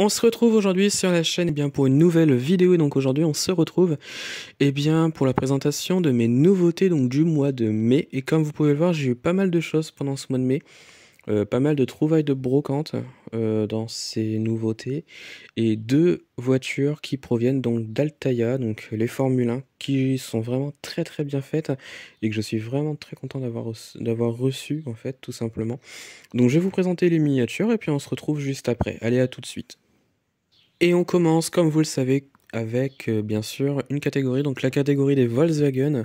On se retrouve aujourd'hui sur la chaîne pour une nouvelle vidéo. Et donc aujourd'hui on se retrouve pour la présentation de mes nouveautés du mois de mai. Et comme vous pouvez le voir, j'ai eu pas mal de choses pendant ce mois de mai. Pas mal de trouvailles de brocante dans ces nouveautés. Et deux voitures qui proviennent donc d'Altaïa, donc les Formule 1, qui sont vraiment très très bien faites. Et que je suis vraiment très content d'avoir reçu en fait, tout simplement. Donc je vais vous présenter les miniatures et puis on se retrouve juste après. Allez, à tout de suite. Et on commence, comme vous le savez, avec bien sûr une catégorie, donc la catégorie des Volkswagen.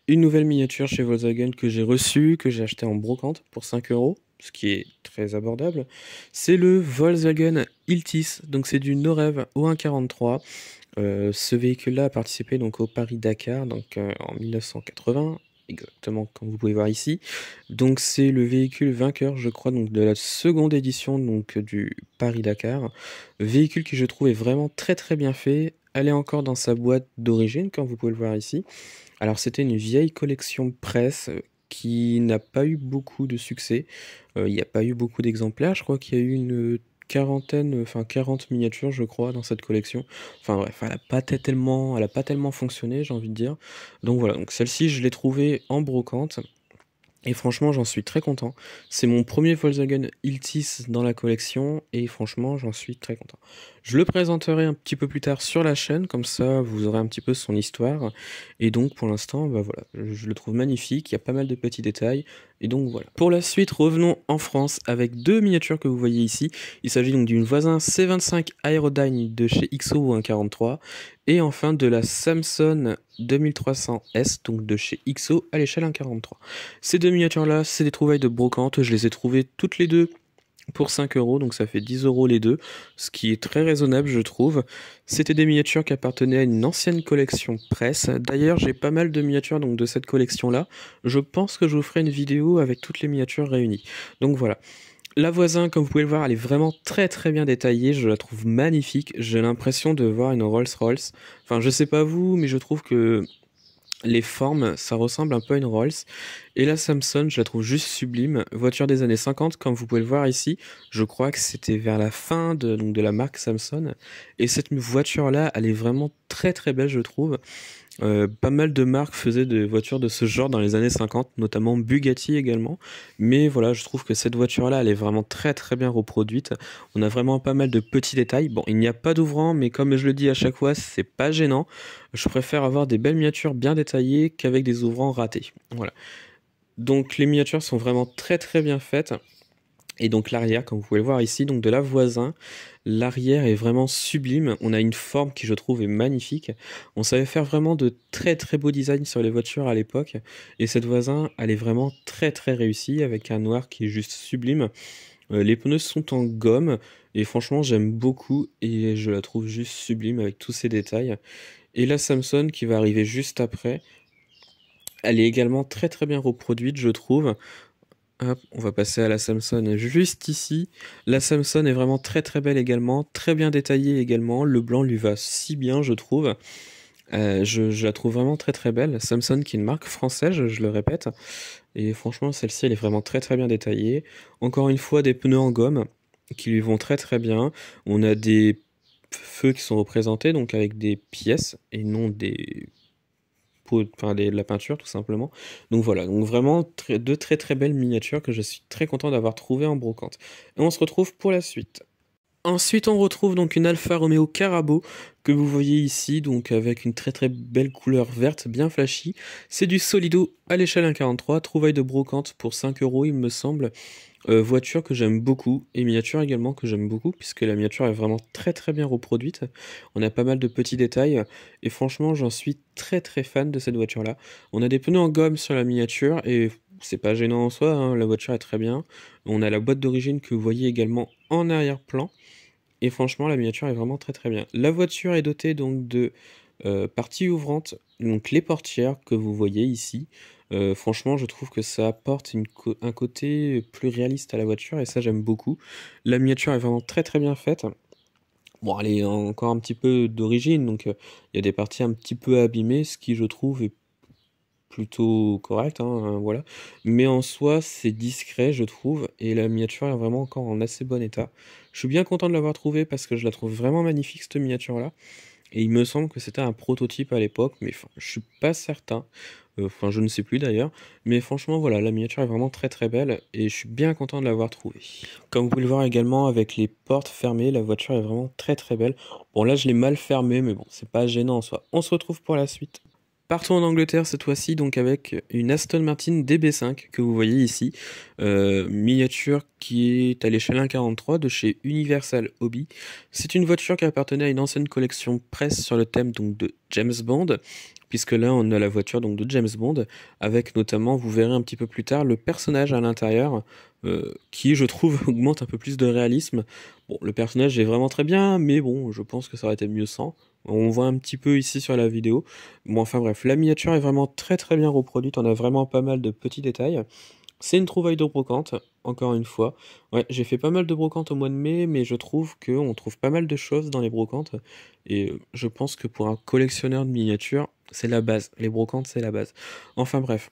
Une nouvelle miniature chez Volkswagen que j'ai reçue, que j'ai acheté en brocante pour 5 euros, ce qui est très abordable. C'est le Volkswagen Iltis, donc c'est du No-Rev O143. Ce véhicule-là a participé donc au Paris-Dakar en 1980, exactement comme vous pouvez voir ici. Donc c'est le véhicule vainqueur, je crois, donc de la seconde édition du Paris-Dakar. Véhicule qui je trouve est vraiment très très bien fait. Elle est encore dans sa boîte d'origine, comme vous pouvez le voir ici. Alors c'était une vieille collection presse qui n'a pas eu beaucoup de succès. Il n'y a pas eu beaucoup d'exemplaires. Je crois qu'il y a eu une quarantaine, enfin 40 miniatures, je crois, dans cette collection. Enfin bref, elle a pas tellement fonctionné, j'ai envie de dire. Donc voilà, donc celle-ci, je l'ai trouvée en brocante. Et franchement, j'en suis très content. C'est mon premier Volkswagen Iltis dans la collection et franchement, j'en suis très content. Je le présenterai un petit peu plus tard sur la chaîne, comme ça vous aurez un petit peu son histoire. Et donc pour l'instant, bah voilà, je le trouve magnifique, il y a pas mal de petits détails. Et donc voilà. Pour la suite, revenons en France avec deux miniatures que vous voyez ici. Il s'agit donc d'une voisin C25 Aerodyne de chez XO 143 et enfin de la Samsung 2300S, donc de chez XO à l'échelle 1,43. Ces deux miniatures-là, c'est des trouvailles de brocante. Je les ai trouvées toutes les deux pour 5 euros, donc ça fait 10 euros les deux, ce qui est très raisonnable, je trouve. C'était des miniatures qui appartenaient à une ancienne collection presse. D'ailleurs, j'ai pas mal de miniatures de cette collection-là. Je pense que je vous ferai une vidéo avec toutes les miniatures réunies. Donc voilà. La voisin, comme vous pouvez le voir, elle est vraiment très très bien détaillée, je la trouve magnifique, j'ai l'impression de voir une Rolls-Royce. Enfin, je sais pas vous, mais je trouve que les formes, ça ressemble un peu à une Rolls. Et la Samsung, je la trouve juste sublime. Voiture des années 50, comme vous pouvez le voir ici. Je crois que c'était vers la fin de la marque Samsung. Et cette voiture-là, elle est vraiment très très belle, je trouve. Pas mal de marques faisaient des voitures de ce genre dans les années 50, notamment Bugatti également. Mais voilà, je trouve que cette voiture-là, elle est vraiment très très bien reproduite. On a vraiment pas mal de petits détails. Bon, il n'y a pas d'ouvrant, mais comme je le dis à chaque fois, c'est pas gênant. Je préfère avoir des belles miniatures bien détaillées qu'avec des ouvrants ratés. Voilà. Donc les miniatures sont vraiment très très bien faites. Et donc l'arrière, comme vous pouvez le voir ici, donc de la voisin, l'arrière est vraiment sublime. On a une forme qui je trouve est magnifique. On savait faire vraiment de très très beaux designs sur les voitures à l'époque. Et cette voisin, elle est vraiment très très réussie avec un noir qui est juste sublime. Les pneus sont en gomme et franchement j'aime beaucoup et je la trouve juste sublime avec tous ces détails. Et la Samsung qui va arriver juste après, elle est également très très bien reproduite, je trouve. Hop, on va passer à la Samsung juste ici. La Samsung est vraiment très très belle également, très bien détaillée également. Le blanc lui va si bien, je trouve. Je la trouve vraiment très très belle. Samsung qui est une marque française, je le répète. Et franchement, celle-ci, elle est vraiment très très bien détaillée. Encore une fois, des pneus en gomme qui lui vont très très bien. On a des feux qui sont représentés, donc avec des pièces et non des enfin de la peinture tout simplement. Donc voilà, donc vraiment deux très très belles miniatures que je suis très content d'avoir trouvées en brocante. Et on se retrouve pour la suite. Ensuite, on retrouve donc une Alfa Romeo Carabo que vous voyez ici, donc avec une très très belle couleur verte bien flashy. C'est du Solido à l'échelle 1,43, trouvaille de brocante pour 5 euros il me semble. Voiture que j'aime beaucoup et miniature également que j'aime beaucoup puisque la miniature est vraiment très très bien reproduite. On a pas mal de petits détails et franchement j'en suis très très fan de cette voiture là. On a des pneus en gomme sur la miniature et c'est pas gênant en soi, hein, la voiture est très bien. On a la boîte d'origine que vous voyez également en arrière-plan et franchement la miniature est vraiment très très bien. La voiture est dotée donc de partie ouvrante, donc les portières que vous voyez ici. Franchement, je trouve que ça apporte un côté plus réaliste à la voiture et ça j'aime beaucoup. La miniature est vraiment très très bien faite. Bon, elle est encore un petit peu d'origine, donc il y a des parties un petit peu abîmées, ce qui je trouve est plutôt correct, hein, voilà. Mais en soi, c'est discret, je trouve, et la miniature est vraiment encore en assez bon état. Je suis bien content de l'avoir trouvée parce que je la trouve vraiment magnifique, cette miniature-là. Et il me semble que c'était un prototype à l'époque, mais enfin, je suis pas certain. Enfin, je ne sais plus d'ailleurs. Mais franchement, voilà, la miniature est vraiment très très belle et je suis bien content de l'avoir trouvée. Comme vous pouvez le voir également, avec les portes fermées, la voiture est vraiment très très belle. Bon, là, je l'ai mal fermée, mais bon, c'est pas gênant en soi. On se retrouve pour la suite. Partons en Angleterre cette fois-ci, donc avec une Aston Martin DB5 que vous voyez ici, miniature qui est à l'échelle 1,43 de chez Universal Hobby. C'est une voiture qui appartenait à une ancienne collection presse sur le thème donc de James Bond, puisque là on a la voiture donc de James Bond, avec notamment, vous verrez un petit peu plus tard, le personnage à l'intérieur, qui je trouve augmente un peu plus de réalisme. Bon, le personnage est vraiment très bien, mais bon, je pense que ça aurait été mieux sans. On voit un petit peu ici sur la vidéo. Bon, enfin bref, la miniature est vraiment très très bien reproduite, on a vraiment pas mal de petits détails. C'est une trouvaille de brocante, encore une fois. Ouais, j'ai fait pas mal de brocantes au mois de mai, mais je trouve qu'on trouve pas mal de choses dans les brocantes. Et je pense que pour un collectionneur de miniatures, c'est la base. Les brocantes, c'est la base. Enfin bref.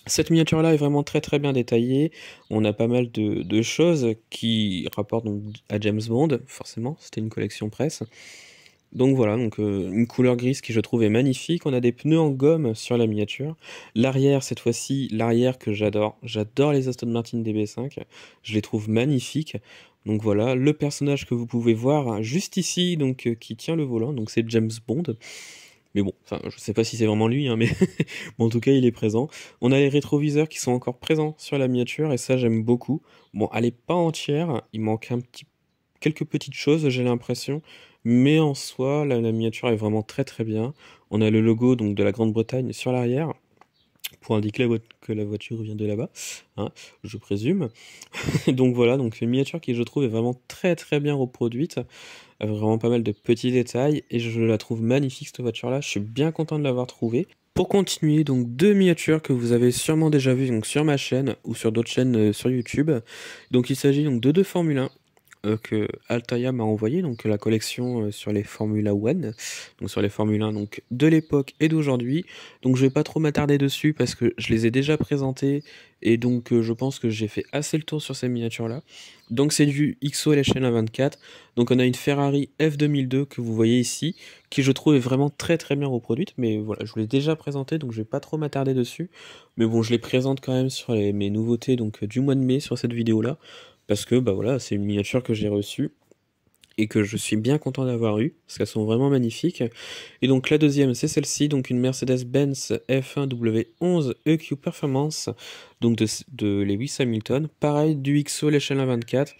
Cette miniature-là est vraiment très très bien détaillée. On a pas mal de choses qui rapportent donc à James Bond, forcément, c'était une collection presse. Donc voilà, donc une couleur grise qui je trouve est magnifique. On a des pneus en gomme sur la miniature. L'arrière, cette fois-ci, l'arrière que j'adore. J'adore les Aston Martin DB5. Je les trouve magnifiques. Donc voilà, le personnage que vous pouvez voir juste ici, donc qui tient le volant, donc c'est James Bond. Mais bon, enfin, je sais pas si c'est vraiment lui, hein, mais bon, en tout cas, il est présent. On a les rétroviseurs qui sont encore présents sur la miniature, et ça, j'aime beaucoup. Bon, elle est pas entière, il manque quelques petites choses, j'ai l'impression. Mais en soi, la miniature est vraiment très très bien. On a le logo donc de la Grande-Bretagne sur l'arrière, pour indiquer que la voiture vient de là-bas, hein, je présume. Donc voilà, donc une miniature qui je trouve est vraiment très très bien reproduite, avec vraiment pas mal de petits détails, et je la trouve magnifique cette voiture-là, je suis bien content de l'avoir trouvée. Pour continuer, donc deux miniatures que vous avez sûrement déjà vues donc, sur ma chaîne ou sur d'autres chaînes sur YouTube. Donc il s'agit donc de deux Formule 1 que Altaïa m'a envoyé, donc la collection sur les Formula One, donc sur les Formule 1 donc, de l'époque et d'aujourd'hui. Donc je vais pas trop m'attarder dessus parce que je les ai déjà présentés et donc je pense que j'ai fait assez le tour sur ces miniatures-là. Donc c'est du XO à l'échelle 1/24. Donc on a une Ferrari F2002 que vous voyez ici, qui je trouve est vraiment très très bien reproduite, mais voilà, je vous l'ai déjà présenté donc je vais pas trop m'attarder dessus. Mais bon, je les présente quand même sur mes nouveautés donc du mois de mai sur cette vidéo-là. Parce que bah voilà, c'est une miniature que j'ai reçue et que je suis bien content d'avoir eue, parce qu'elles sont vraiment magnifiques. Et donc la deuxième, c'est celle-ci, donc une Mercedes-Benz F1 W11 EQ Performance, donc de Lewis Hamilton. Pareil, du XO l'échelle 1/24,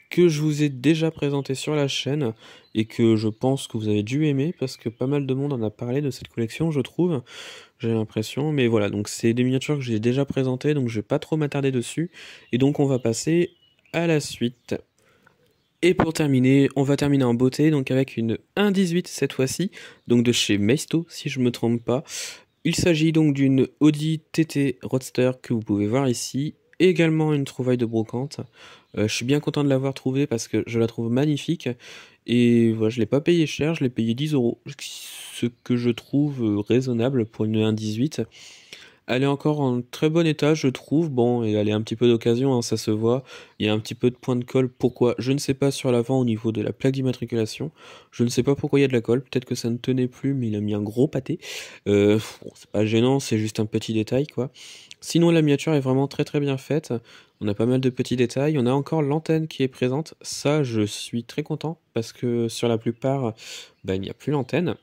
que je vous ai déjà présenté sur la chaîne, et que je pense que vous avez dû aimer, parce que pas mal de monde en a parlé de cette collection, je trouve, j'ai l'impression. Mais voilà, donc c'est des miniatures que j'ai déjà présentées, donc je vais pas trop m'attarder dessus, et donc on va passer à la suite. Et pour terminer, on va terminer en beauté, donc avec une 1.18 cette fois-ci, donc de chez Maisto, si je me trompe pas. Il s'agit donc d'une Audi TT Roadster que vous pouvez voir ici, également une trouvaille de brocante. Je suis bien content de l'avoir trouvée parce que je la trouve magnifique, et voilà, je l'ai pas payé cher, je l'ai payé 10 euros, ce que je trouve raisonnable pour une 1.18. Elle est encore en très bon état, je trouve. Bon, et elle est un petit peu d'occasion, hein, ça se voit. Il y a un petit peu de point de colle. Pourquoi? Je ne sais pas sur l'avant au niveau de la plaque d'immatriculation. Je ne sais pas pourquoi il y a de la colle. Peut-être que ça ne tenait plus, mais il a mis un gros pâté. Bon, c'est pas gênant, c'est juste un petit détail, quoi. Sinon, la miniature est vraiment très très bien faite. On a pas mal de petits détails. On a encore l'antenne qui est présente. Ça, je suis très content parce que sur la plupart, bah, il n'y a plus l'antenne.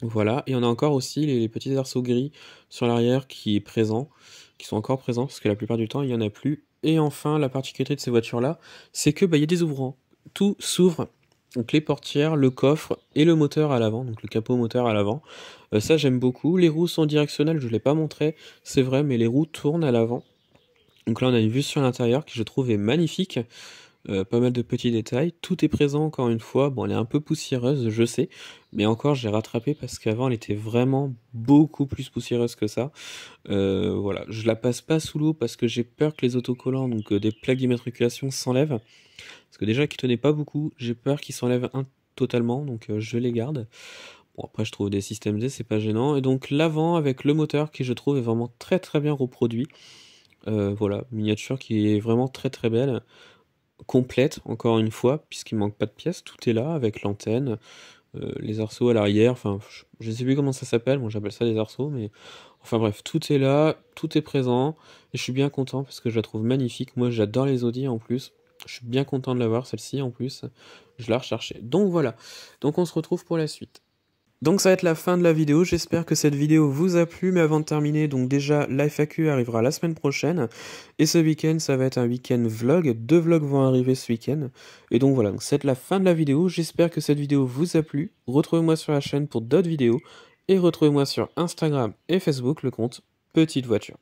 Voilà, et on a encore aussi les petits arceaux gris sur l'arrière qui est présent, qui sont encore présents, parce que la plupart du temps, il n'y en a plus. Et enfin, la particularité de ces voitures-là, c'est que bah, il y a des ouvrants. Tout s'ouvre, donc les portières, le coffre et le moteur à l'avant, donc le capot moteur à l'avant. Ça, j'aime beaucoup. Les roues sont directionnelles, je ne l'ai pas montré, c'est vrai, mais les roues tournent à l'avant. Donc là, on a une vue sur l'intérieur qui, je trouve, est magnifique. Pas mal de petits détails, tout est présent encore une fois, bon elle est un peu poussiéreuse je sais, mais encore j'ai rattrapé parce qu'avant elle était vraiment beaucoup plus poussiéreuse que ça. Voilà, je la passe pas sous l'eau parce que j'ai peur que les autocollants, donc des plaques d'immatriculation s'enlèvent, parce que déjà qu'ils tenaient pas beaucoup, j'ai peur qu'ils s'enlèvent totalement, donc je les garde. Bon, après, je trouve des systèmes D, c'est pas gênant. Et donc, l'avant avec le moteur qui, je trouve, est vraiment très très bien reproduit. Voilà, miniature qui est vraiment très très belle. Complète, encore une fois, puisqu'il manque pas de pièces. Tout est là, avec l'antenne, les arceaux à l'arrière. Enfin, je sais plus comment ça s'appelle. Moi, j'appelle ça des arceaux, mais... Enfin bref, tout est là, tout est présent. Et je suis bien content parce que je la trouve magnifique. Moi, j'adore les Audi en plus. Je suis bien content de l'avoir, celle-ci en plus. Je la recherchais. Donc voilà. Donc on se retrouve pour la suite. Donc ça va être la fin de la vidéo, j'espère que cette vidéo vous a plu, mais avant de terminer, donc déjà l'FAQ arrivera la semaine prochaine, et ce week-end ça va être un week-end vlog, 2 vlogs vont arriver ce week-end, et donc voilà, donc c'est la fin de la vidéo, j'espère que cette vidéo vous a plu, retrouvez-moi sur la chaîne pour d'autres vidéos, et retrouvez-moi sur Instagram et Facebook, le compte Petite Voiture.